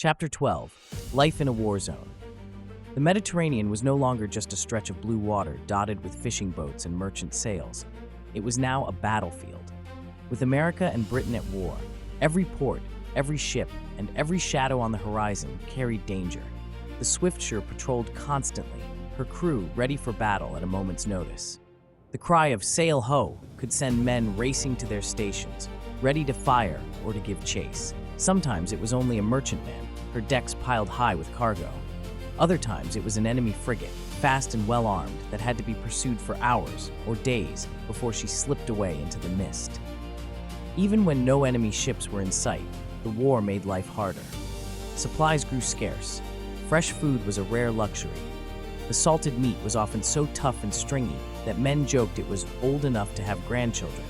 Chapter 12. Life in a War Zone. The Mediterranean was no longer just a stretch of blue water dotted with fishing boats and merchant sails. It was now a battlefield. With America and Britain at war, every port, every ship, and every shadow on the horizon carried danger. The Swiftsure patrolled constantly, her crew ready for battle at a moment's notice. The cry of "Sail ho!" could send men racing to their stations, ready to fire or to give chase. Sometimes it was only a merchantman, her decks piled high with cargo. Other times it was an enemy frigate, fast and well-armed, that had to be pursued for hours or days before she slipped away into the mist. Even when no enemy ships were in sight, the war made life harder. Supplies grew scarce. Fresh food was a rare luxury. The salted meat was often so tough and stringy that men joked it was old enough to have grandchildren.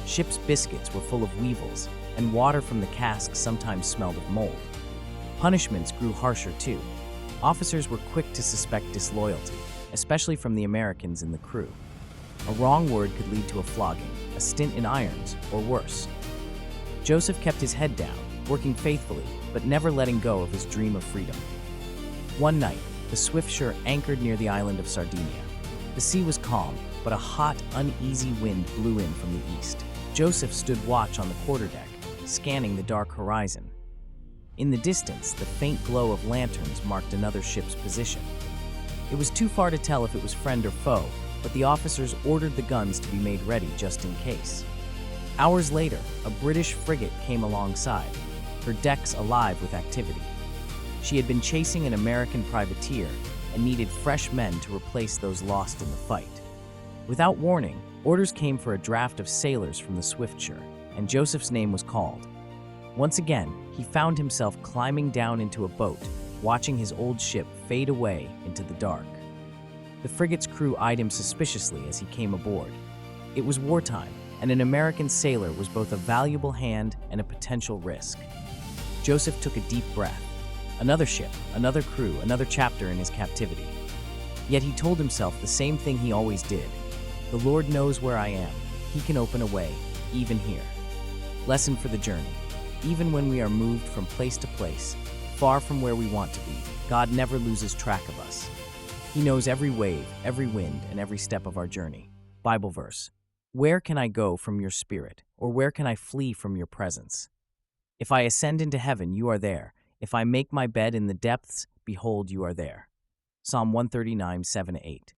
Ship's biscuits were full of weevils, and water from the casks sometimes smelled of mold. Punishments grew harsher too. Officers were quick to suspect disloyalty, especially from the Americans in the crew. A wrong word could lead to a flogging, a stint in irons, or worse. Joseph kept his head down, working faithfully, but never letting go of his dream of freedom. One night, the Swiftsure anchored near the island of Sardinia. The sea was calm, but a hot, uneasy wind blew in from the east. Joseph stood watch on the quarterdeck, scanning the dark horizon. In the distance, the faint glow of lanterns marked another ship's position. It was too far to tell if it was friend or foe, but the officers ordered the guns to be made ready just in case. Hours later, a British frigate came alongside, her decks alive with activity. She had been chasing an American privateer and needed fresh men to replace those lost in the fight. Without warning, orders came for a draft of sailors from the Swiftsure, and Joseph's name was called. Once again, he found himself climbing down into a boat, watching his old ship fade away into the dark. The frigate's crew eyed him suspiciously as he came aboard. It was wartime, and an American sailor was both a valuable hand and a potential risk. Joseph took a deep breath. Another ship, another crew, another chapter in his captivity. Yet he told himself the same thing he always did. The Lord knows where I am. He can open a way, even here. Lesson for the journey. Even when we are moved from place to place, far from where we want to be, God never loses track of us. He knows every wave, every wind, and every step of our journey. Bible verse. Where can I go from your spirit, or where can I flee from your presence? If I ascend into heaven, you are there. If I make my bed in the depths, behold, you are there. Psalm 139, 7-8.